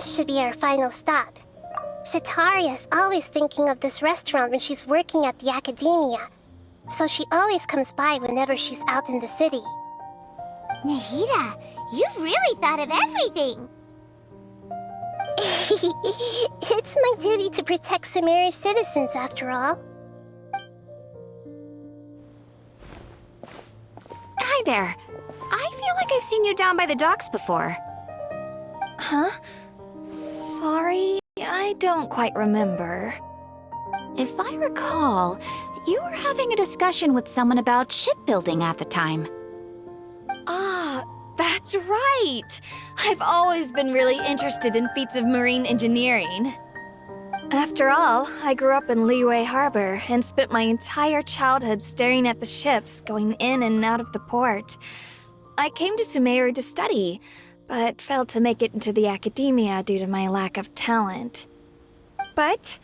this should be our final stop. Setaria is always thinking of this restaurant when she's working at the academia, so she always comes by whenever she's out in the city. Nahida, you've really thought of everything! It's my duty to protect Sumeru's citizens, after all. Hi there. I feel like I've seen you down by the docks before. Huh? Sorry, I don't quite remember. If I recall, you were having a discussion with someone about shipbuilding at the time. Ah, that's right! I've always been really interested in feats of marine engineering. After all, I grew up in Liyue Harbor and spent my entire childhood staring at the ships going in and out of the port. I came to Sumeru to study, but failed to make it into the academia due to my lack of talent. But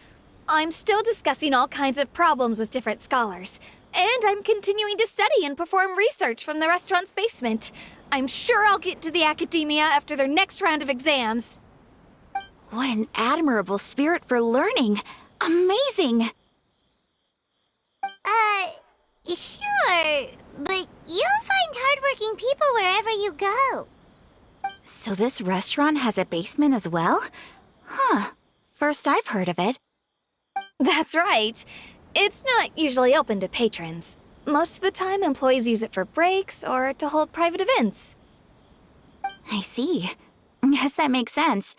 I'm still discussing all kinds of problems with different scholars, and I'm continuing to study and perform research from the restaurant's basement. I'm sure I'll get to the academia after their next round of exams. What an admirable spirit for learning! Amazing! Sure, but you'll find hardworking people wherever you go. So this restaurant has a basement as well? Huh. First I've heard of it. That's right. It's not usually open to patrons. Most of the time, employees use it for breaks or to hold private events. I see. Yes, that makes sense.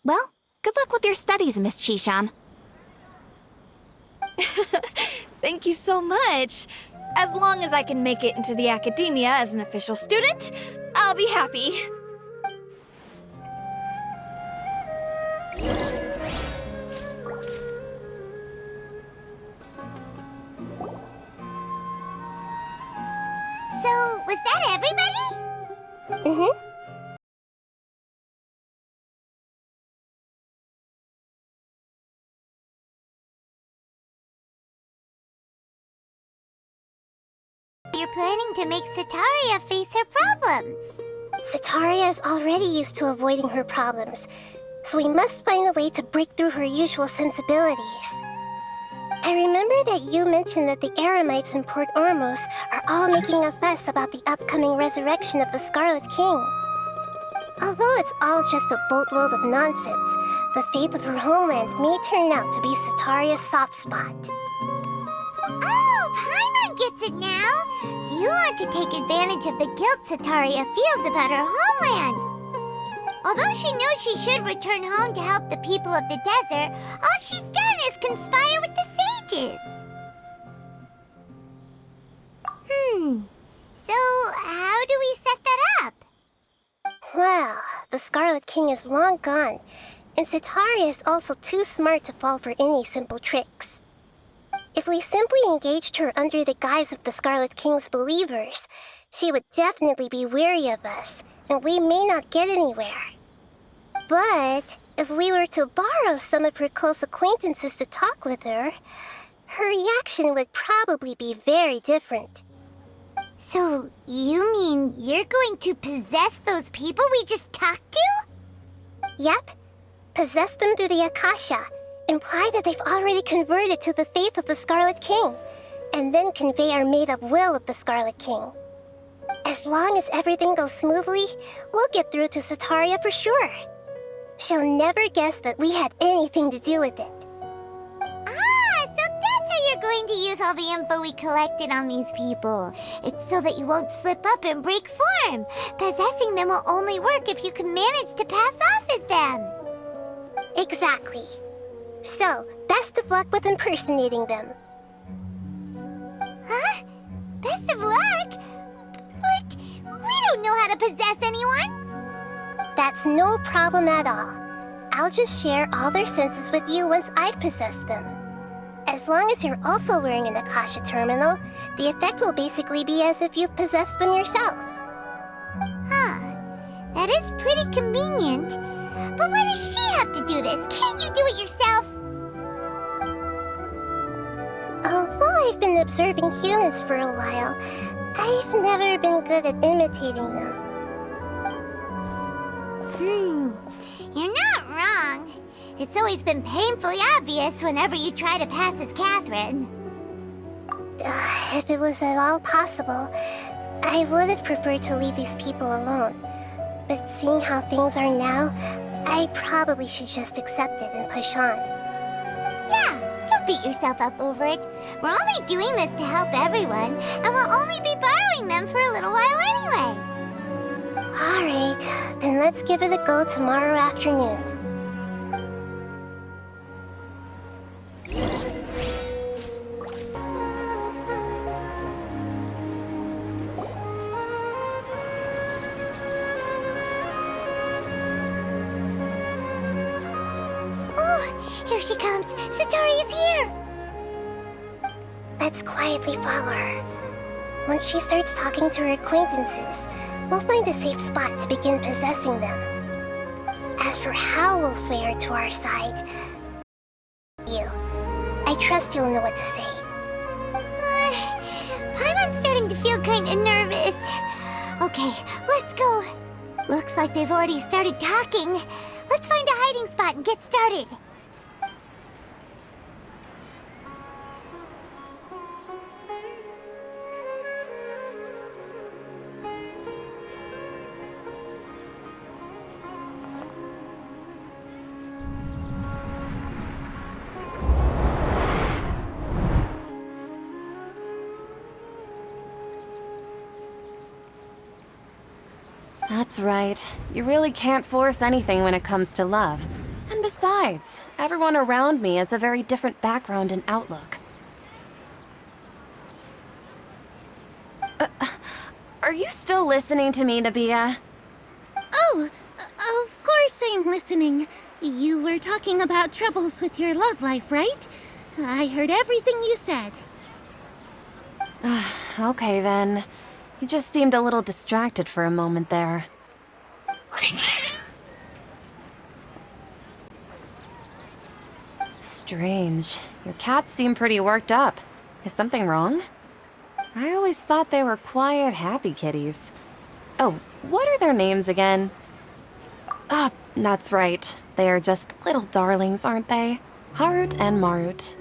Well, good luck with your studies, Miss Chishan. Thank you so much. As long as I can make it into the academia as an official student, I'll be happy. So, was that everybody? Mm-hmm. You're planning to make Setaria face her problems. Setaria is already used to avoiding her problems, so we must find a way to break through her usual sensibilities. I remember that you mentioned that the Eremites in Port Ormuz are all making a fuss about the upcoming resurrection of the Scarlet King. Although it's all just a boatload of nonsense, the fate of her homeland may turn out to be Setaria's soft spot. Oh, Paimon gets it now! You want to take advantage of the guilt Setaria feels about her homeland. Although she knows she should return home to help the people of the desert, all she's done is conspire with the sages. So how do we set that up? Well, the Scarlet King is long gone, and Setaria is also too smart to fall for any simple tricks. If we simply engaged her under the guise of the Scarlet King's believers, she would definitely be weary of us, and we may not get anywhere. But if we were to borrow some of her close acquaintances to talk with her, her reaction would probably be very different. So you mean you're going to possess those people we just talked to? Yep. Possess them through the Akasha. Imply that they've already converted to the faith of the Scarlet King, and then convey our made-up will of the Scarlet King. As long as everything goes smoothly, we'll get through to Setaria for sure. She'll never guess that we had anything to do with it. Ah, so that's how you're going to use all the info we collected on these people. It's so that you won't slip up and break form. Possessing them will only work if you can manage to pass off as them. Exactly. So, best of luck with impersonating them. Huh? Best of luck? But we don't know how to possess anyone. That's no problem at all. I'll just share all their senses with you once I've possessed them. As long as you're also wearing an Akasha terminal, the effect will basically be as if you've possessed them yourself. Huh. That is pretty convenient. But why does she have to do this? Can't you do it yourself? Although I've been observing humans for a while, I've never been good at imitating them. You're not It's always been painfully obvious whenever you try to pass as Catherine. If it was at all possible, I would have preferred to leave these people alone. But seeing how things are now, I probably should just accept it and push on. Yeah, don't beat yourself up over it. We're only doing this to help everyone, and we'll only be borrowing them for a little while anyway. Alright, then let's give it a go tomorrow afternoon. Here she comes! Satori is here! Let's quietly follow her. Once she starts talking to her acquaintances, we'll find a safe spot to begin possessing them. As for how we'll sway her to our side, I trust you'll know what to say. Paimon's starting to feel kinda nervous. Okay, let's go. Looks like they've already started talking. Let's find a hiding spot and get started. That's right. You really can't force anything when it comes to love. And besides, everyone around me has a very different background and outlook. Are you still listening to me, Nabia? Oh, of course I'm listening. You were talking about troubles with your love life, right? I heard everything you said. Okay then. You just seemed a little distracted for a moment there. Strange. Your cats seem pretty worked up. Is something wrong? I always thought they were quiet, happy kitties. Oh, what are their names again? Ah, that's right. They are just little darlings, aren't they? Harut and Marut.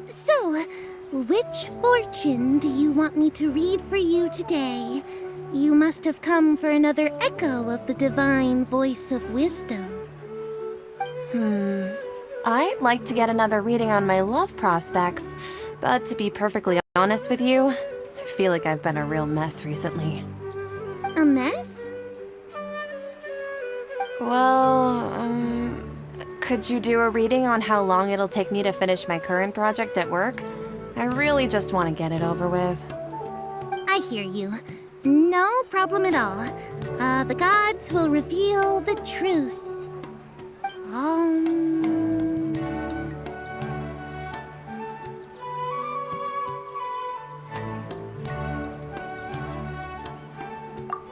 So, which fortune do you want me to read for you today? You must have come for another echo of the divine voice of wisdom. I'd like to get another reading on my love prospects, but to be perfectly honest with you, I feel like I've been a real mess recently. A mess? Well, could you do a reading on how long it'll take me to finish my current project at work? I really just want to get it over with. I hear you. No problem at all. The gods will reveal the truth.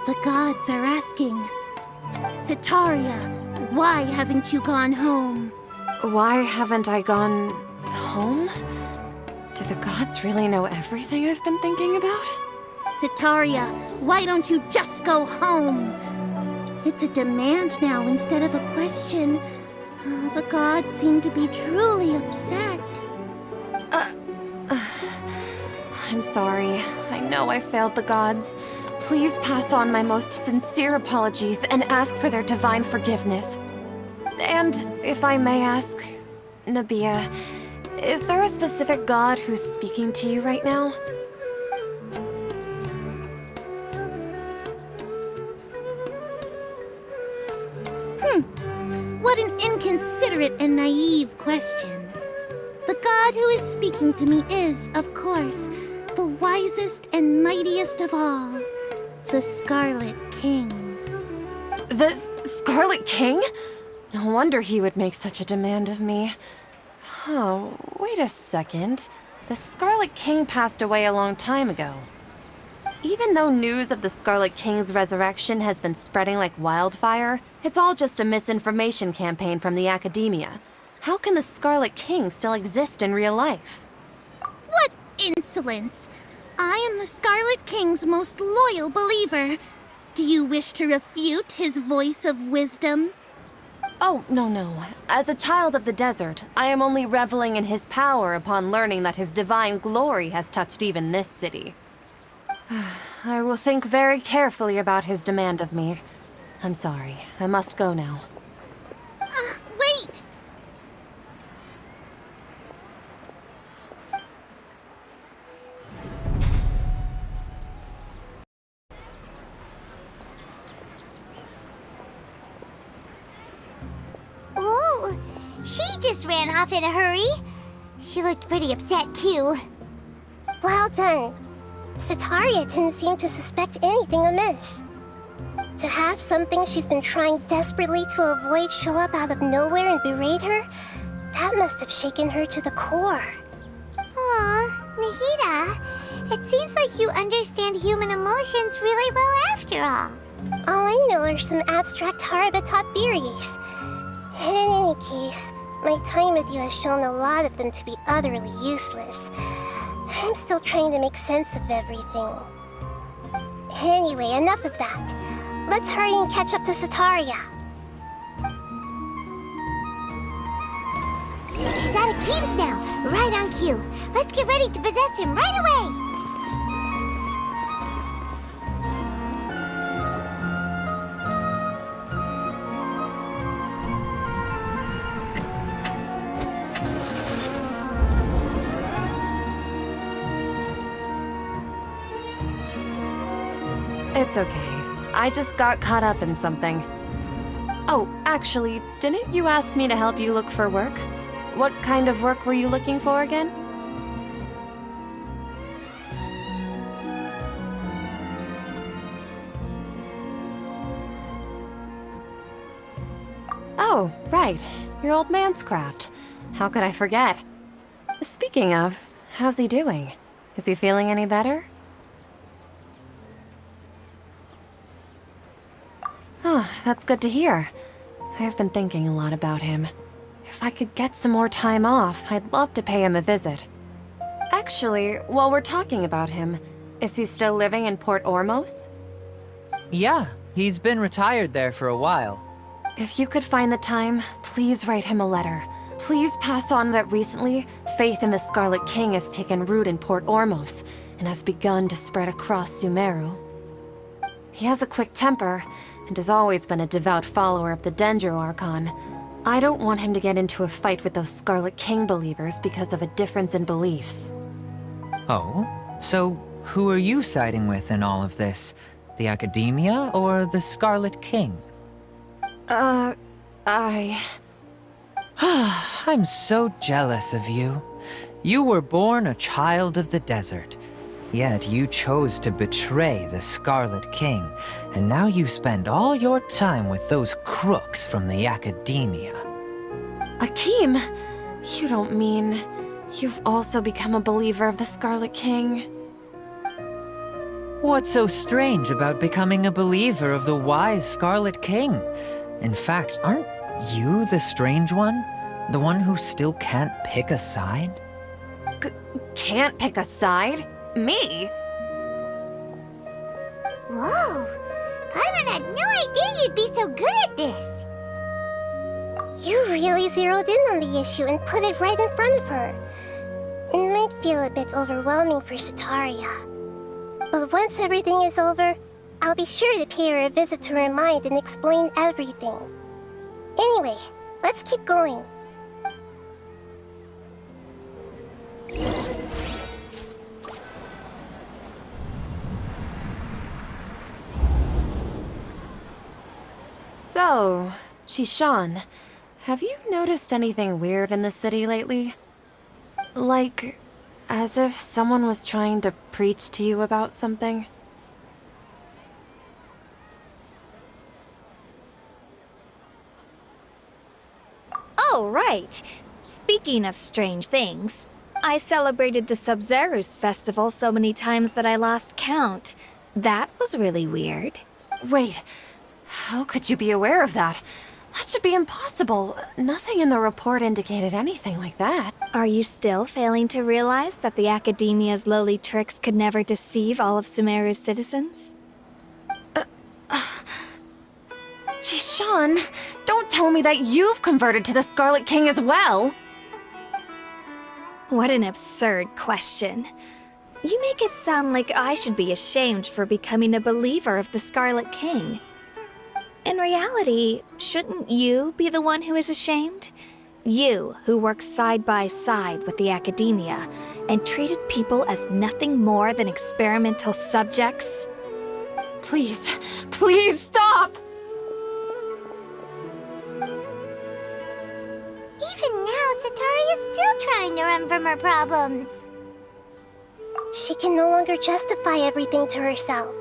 The gods are asking, Setaria, why haven't you gone home? Why haven't I gone home? Do the gods really know everything I've been thinking about? Setaria, why don't you just go home? It's a demand now instead of a question. The gods seem to be truly upset. I'm sorry. I know I failed the gods. Please pass on my most sincere apologies and ask for their divine forgiveness. And if I may ask, Nabia, is there a specific god who's speaking to you right now? What an inconsiderate and naive question. The god who is speaking to me is, of course, the wisest and mightiest of all, the Scarlet King. The Scarlet King? No wonder he would make such a demand of me. Oh, wait a second. The Scarlet King passed away a long time ago. Even though news of the Scarlet King's resurrection has been spreading like wildfire, it's all just a misinformation campaign from the academia. How can the Scarlet King still exist in real life? What insolence! I am the Scarlet King's most loyal believer. Do you wish to refute his voice of wisdom? Oh, no. As a child of the desert, I am only reveling in his power upon learning that his divine glory has touched even this city. I will think very carefully about his demand of me. I'm sorry, I must go now. Wait! Oh, she just ran off in a hurry. She looked pretty upset, too. Well done. Setaria didn't seem to suspect anything amiss. To have something she's been trying desperately to avoid show up out of nowhere and berate her, that must have shaken her to the core. Aw, Nahida, it seems like you understand human emotions really well after all. All I know are some abstract Harvard-taught theories. And in any case, my time with you has shown a lot of them to be utterly useless. I'm still trying to make sense of everything. Anyway, enough of that. Let's hurry and catch up to Setaria. She's out of games now, right on cue. Let's get ready to possess him right away. It's okay. I just got caught up in something. Oh, actually, didn't you ask me to help you look for work? What kind of work were you looking for again? Oh, right. Your old man's craft. How could I forget? Speaking of, how's he doing? Is he feeling any better? Oh, that's good to hear. I have been thinking a lot about him. If I could get some more time off, I'd love to pay him a visit. Actually, while we're talking about him, is he still living in pt4? Yeah, he's been retired there for a while. If you could find the time, please write him a letter. Please pass on that recently, faith in the Scarlet King has taken root in pt4 and has begun to spread across Sumeru. He has a quick temper, and has always been a devout follower of the 𝕚𝕟𝕕𝕠. I don't want him to get into a fight with those Scarlet King believers because of a difference in beliefs. Oh? So, who are you siding with in all of this? The Academia or the Scarlet King? I'm so jealous of you. You were born a child of the desert. Yet you chose to betray the Scarlet King, and now you spend all your time with those crooks from the Academia. Akeem, you don't mean you've also become a believer of the Scarlet King? What's so strange about becoming a believer of the wise Scarlet King? In fact, aren't you the strange one? The one who still can't pick a side? Can't pick a side? Me? Whoa, Paimon had no idea you'd be so good at this. You really zeroed in on the issue and put it right in front of her. It might feel a bit overwhelming for Setaria. But once everything is over, I'll be sure to pay her a visit to her mind and explain everything. Anyway, let's keep going. So, Shishan, have you noticed anything weird in the city lately? Like, as if someone was trying to preach to you about something? Oh, right. Speaking of strange things, I celebrated the Sub-Zerus festival so many times that I lost count. That was really weird. Wait, how could you be aware of that? That should be impossible. Nothing in the report indicated anything like that. Are you still failing to realize that the Academia's lowly tricks could never deceive all of Sumeru's citizens? Shishan! Sean, don't tell me that you've converted to the Scarlet King as well! What an absurd question. You make it sound like I should be ashamed for becoming a believer of the Scarlet King. In reality, shouldn't you be the one who is ashamed? You, who works side by side with the academia and treated people as nothing more than experimental subjects? Please, please stop! Even now, Satari is still trying to run from her problems. She can no longer justify everything to herself.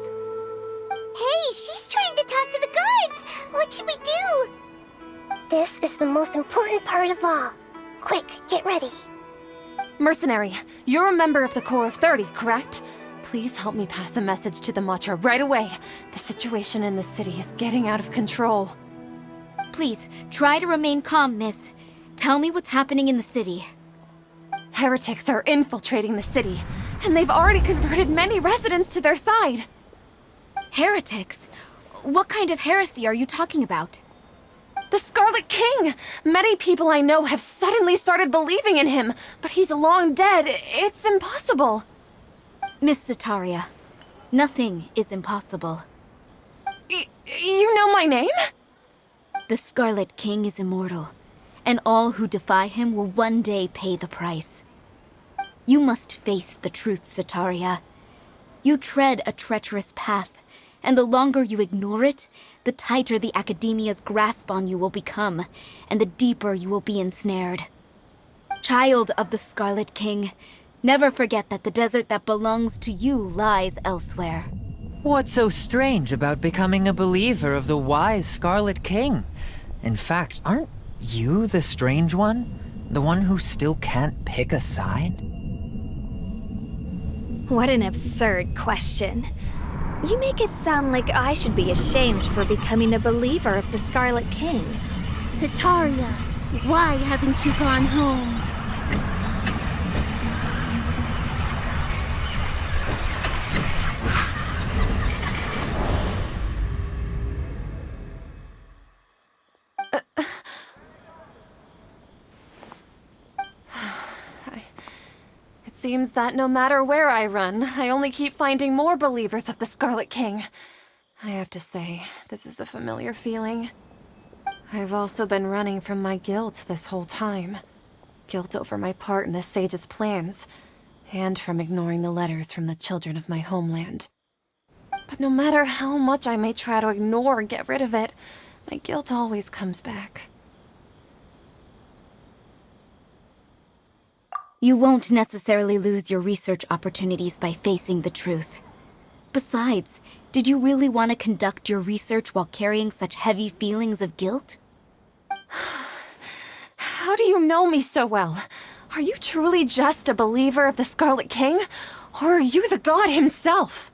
Hey, she's trying to talk to the guards! What should we do? This is the most important part of all. Quick, get ready. Mercenary, you're a member of the Corps of 30, correct? Please help me pass a message to the Matra right away. The situation in the city is getting out of control. Please, try to remain calm, miss. Tell me what's happening in the city. Heretics are infiltrating the city, and they've already converted many residents to their side. Heretics? What kind of heresy are you talking about? The Scarlet King! Many people I know have suddenly started believing in him, but he's long dead. It's impossible. Miss Sataria, nothing is impossible. You know my name? The Scarlet King is immortal, and all who defy him will one day pay the price. You must face the truth, Sataria. You tread a treacherous path, and the longer you ignore it, the tighter the Academia's grasp on you will become, and the deeper you will be ensnared. Child of the Scarlet King, never forget that the desert that belongs to you lies elsewhere. What's so strange about becoming a believer of the wise Scarlet King? In fact, aren't you the strange one? The one who still can't pick a side? What an absurd question. You make it sound like I should be ashamed for becoming a believer of the Scarlet King. Sataria, why haven't you gone home? It seems that no matter where I run, I only keep finding more believers of the Scarlet King. I have to say, this is a familiar feeling. I've also been running from my guilt this whole time. Guilt over my part in the sage's plans, and from ignoring the letters from the children of my homeland. But no matter how much I may try to ignore or get rid of it, my guilt always comes back. You won't necessarily lose your research opportunities by facing the truth. Besides, did you really want to conduct your research while carrying such heavy feelings of guilt? How do you know me so well? Are you truly just a believer of the Scarlet King? Or are you the god himself?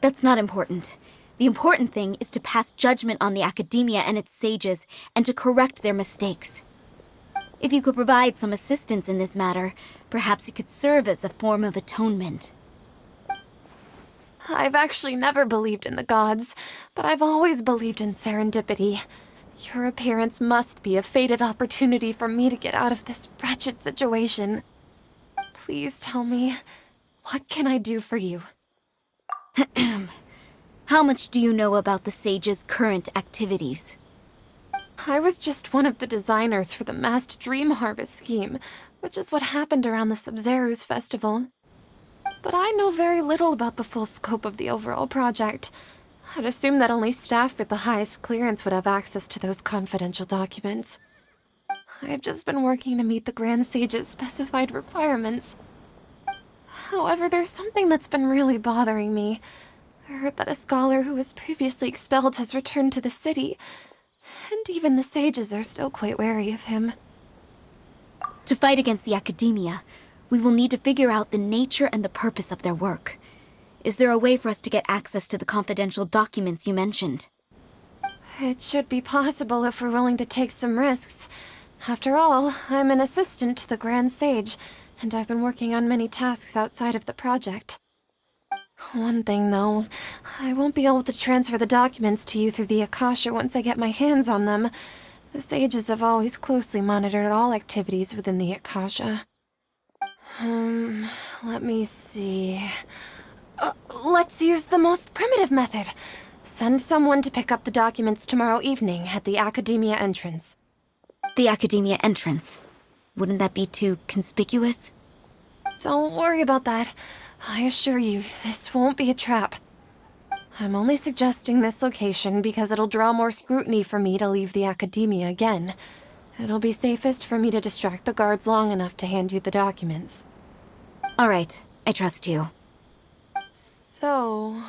That's not important. The important thing is to pass judgment on the Academia and its sages, and to correct their mistakes. If you could provide some assistance in this matter, perhaps it could serve as a form of atonement. I've actually never believed in the gods, but I've always believed in serendipity. Your appearance must be a fated opportunity for me to get out of this wretched situation. Please tell me, what can I do for you? How much do you know about the sage's current activities? I was just one of the designers for the masked dream harvest scheme, which is what happened around the Sub-Zeru's festival. But I know very little about the full scope of the overall project. I'd assume that only staff with the highest clearance would have access to those confidential documents. I've just been working to meet the Grand Sage's specified requirements. However, there's something that's been really bothering me. I heard that a scholar who was previously expelled has returned to the city, and even the sages are still quite wary of him. To fight against the Academia, we will need to figure out the nature and the purpose of their work. Is there a way for us to get access to the confidential documents you mentioned? It should be possible if we're willing to take some risks. After all, I'm an assistant to the Grand Sage, and I've been working on many tasks outside of the project. One thing, though, I won't be able to transfer the documents to you through the Akasha once I get my hands on them. The sages have always closely monitored all activities within the Akasha. Let me see. Let's use the most primitive method. Send someone to pick up the documents tomorrow evening at the Academia entrance. The Academia entrance. Wouldn't that be too conspicuous? Don't worry about that. I assure you, this won't be a trap. I'm only suggesting this location because it'll draw more scrutiny for me to leave the Academia again. It'll be safest for me to distract the guards long enough to hand you the documents. All right, I trust you. So,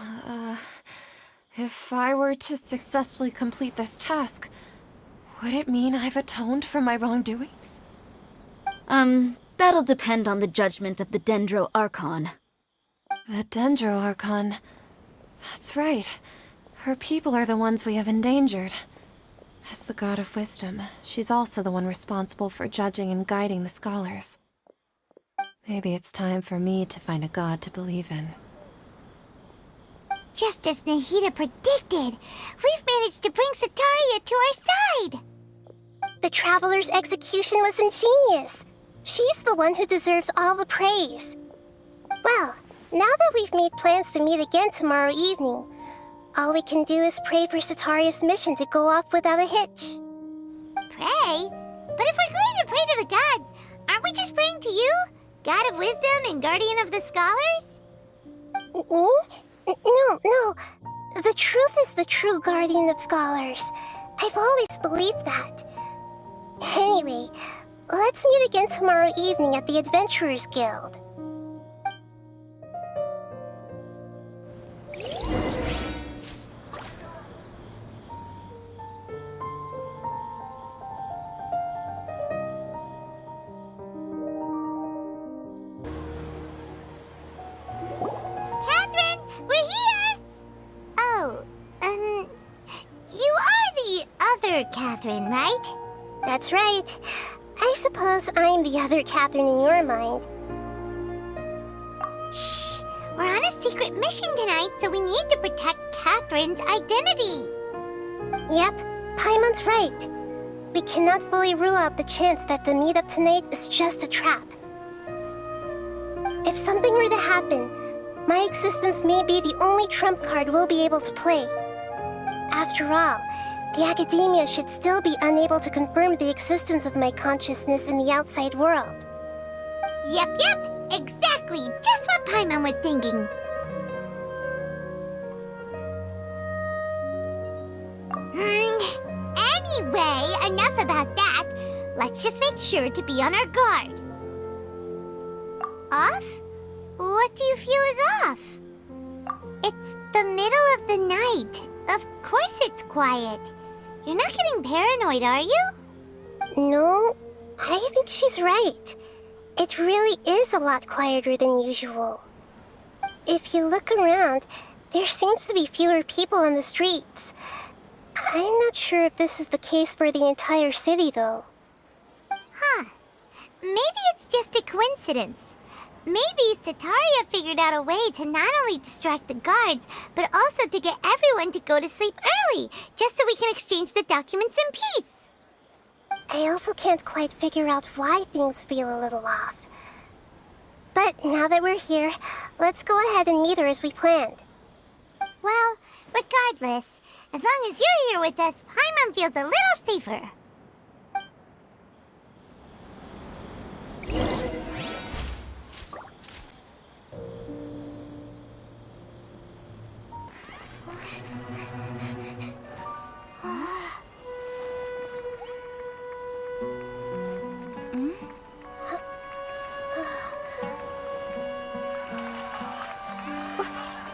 if I were to successfully complete this task, would it mean I've atoned for my wrongdoings? That'll depend on the judgment of the 𝕚𝕟𝕕𝕠. The 𝕚𝕟𝕕𝕠. That's right. Her people are the ones we have endangered. As the god of wisdom, she's also the one responsible for judging and guiding the scholars. Maybe it's time for me to find a god to believe in. Just as Nahida predicted, we've managed to bring Sataria to our side! The Traveler's execution was ingenious. She's the one who deserves all the praise. Well, now that we've made plans to meet again tomorrow evening, all we can do is pray for Sataria's mission to go off without a hitch. Pray? But if we're going to pray to the gods, aren't we just praying to you? God of wisdom and guardian of the scholars? No. The truth is the true guardian of scholars. I've always believed that. Anyway, let's meet again tomorrow evening at the Adventurers Guild. Catherine, we're here! Oh, you are the other Catherine, right? That's right. I suppose I'm the other Catherine in your mind. Shh! We're on a secret mission tonight, so we need to protect Catherine's identity. Yep, Paimon's right. We cannot fully rule out the chance that the meetup tonight is just a trap. If something were to happen, my existence may be the only trump card we'll be able to play. After all, the Academia should still be unable to confirm the existence of my consciousness in the outside world. Yep, exactly, just what Paimon was thinking. Anyway, enough about that. Let's just make sure to be on our guard. Off? What do you feel is off? It's the middle of the night. Of course it's quiet. You're not getting paranoid, are you? No, I think she's right. It really is a lot quieter than usual. If you look around, there seems to be fewer people on the streets. I'm not sure if this is the case for the entire city, though. Huh. Maybe it's just a coincidence. Maybe Sataria figured out a way to not only distract the guards, but also to get everyone to go to sleep early, just so we can exchange the documents in peace. I also can't quite figure out why things feel a little off. But now that we're here, let's go ahead and meet her as we planned. Well, regardless, as long as you're here with us, Paimon feels a little safer.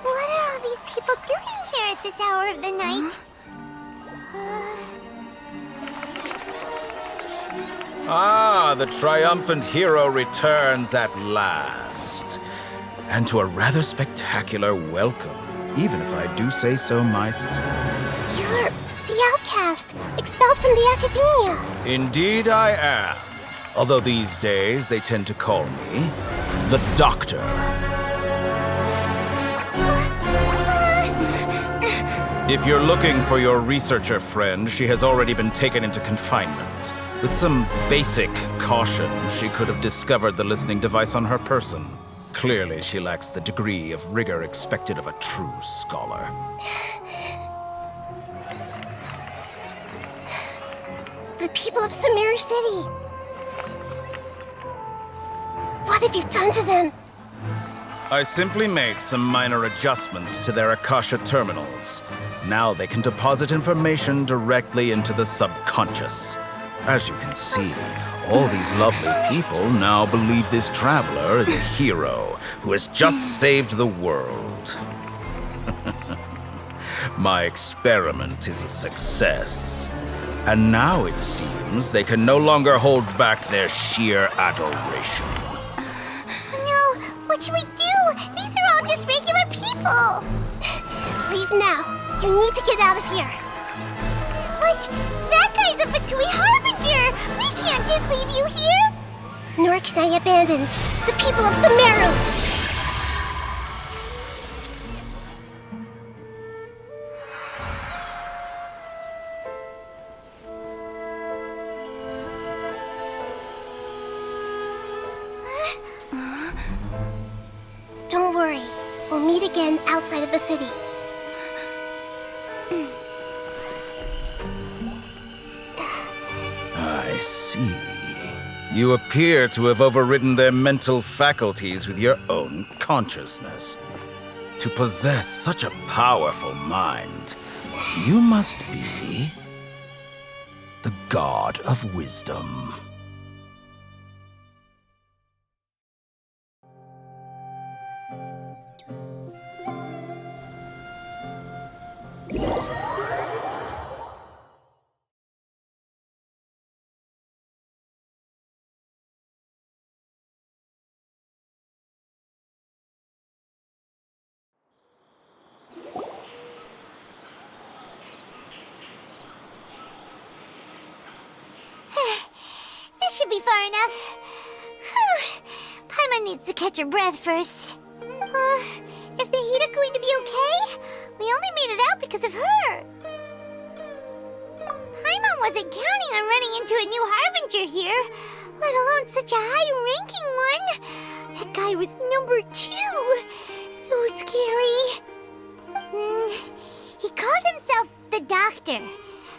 What are all these people doing here at this hour of the night? Ah, the triumphant hero returns at last. And to a rather spectacular welcome, even if I do say so myself. You're the outcast, expelled from the Academia. Indeed I am. Although these days they tend to call me the Doctor. If you're looking for your researcher friend, she has already been taken into confinement. With some basic caution, she could have discovered the listening device on her person. Clearly, she lacks the degree of rigor expected of a true scholar. The people of Sumeru City! What have you done to them? I simply made some minor adjustments to their Akasha terminals. Now they can deposit information directly into the subconscious. As you can see, all these lovely people now believe this traveler is a hero who has just saved the world. My experiment is a success. And now it seems they can no longer hold back their sheer adoration. No, what should we do? These are all just regular people. Leave now. You need to get out of here. But that guy's a Fatui Harbinger. We can't just leave you here. Nor can I abandon the people of Sumeru. Don't worry. We'll meet again outside of the city. I see. You appear to have overridden their mental faculties with your own consciousness. To possess such a powerful mind, you must be the god of wisdom. This should be far enough. Paimon needs to catch her breath first. Is Nahida going to be okay? We only made it out because of her. Paimon wasn't counting on running into a new Harbinger here, let alone such a high-ranking one. That guy was number 2. So scary. He called himself the Doctor.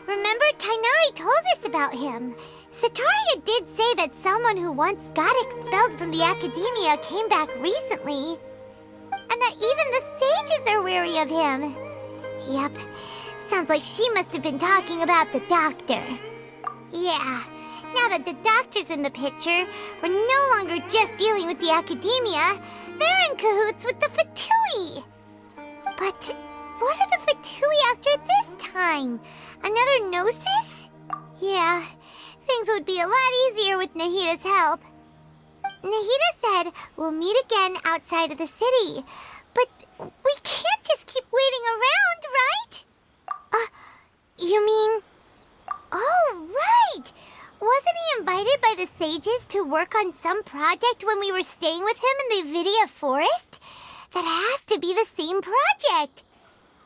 Remember, Tighnari told us about him. Sataria did say that someone who once got expelled from the academia came back recently. And that even the sages are wary of him. Yep, sounds like she must have been talking about the Doctor. Yeah, now that the Doctor's in the picture, we're no longer just dealing with the academia. They're in cahoots with the Fatui. But what are the Fatui after this time? Another Gnosis? Yeah, things would be a lot easier with Nahida's help. Nahida said we'll meet again outside of the city. But we can't just keep waiting around, right? You mean... Oh, right! Wasn't he invited by the sages to work on some project when we were staying with him in the Vidia forest? That has to be the same project.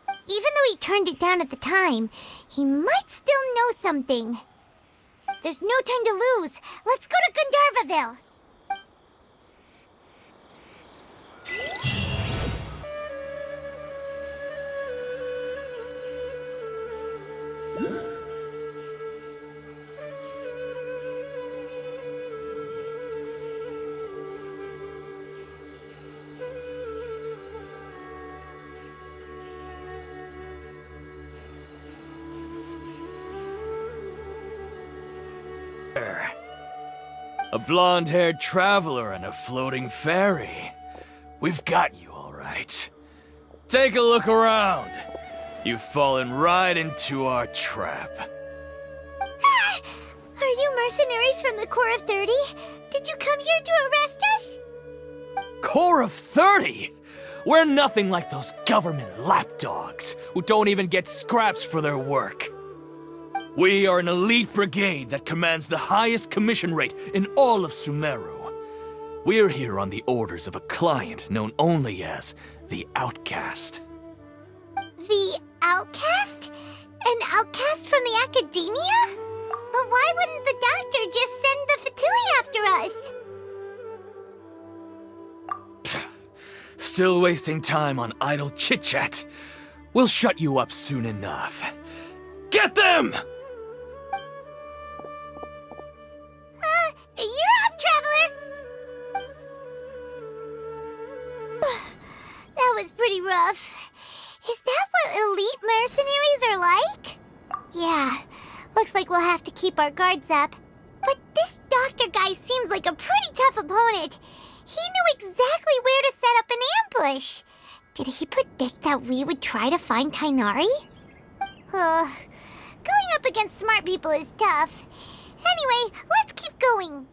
Even though he turned it down at the time, he might still know something. There's no time to lose. Let's go to Gandharvaville. A blonde-haired traveler and a floating fairy. We've got you, all right. Take a look around. You've fallen right into our trap. Are you mercenaries from the Corps of 30? Did you come here to arrest us? Corps of 30? We're nothing like those government lapdogs who don't even get scraps for their work. We are an elite brigade that commands the highest commission rate in all of Sumeru. We're here on the orders of a client known only as the Outcast. The Outcast? an outcast from the academia? But why wouldn't the doctor just send the Fatui after us? Still wasting time on idle chit-chat. We'll shut you up soon enough. Get them! You're up, Traveler! That was pretty rough. Is that what elite mercenaries are like? Yeah, looks like we'll have to keep our guards up. But this doctor guy seems like a pretty tough opponent. He knew exactly where to set up an ambush. Did he predict that we would try to find Tighnari? Going up against smart people is tough. Anyway, let's keep going.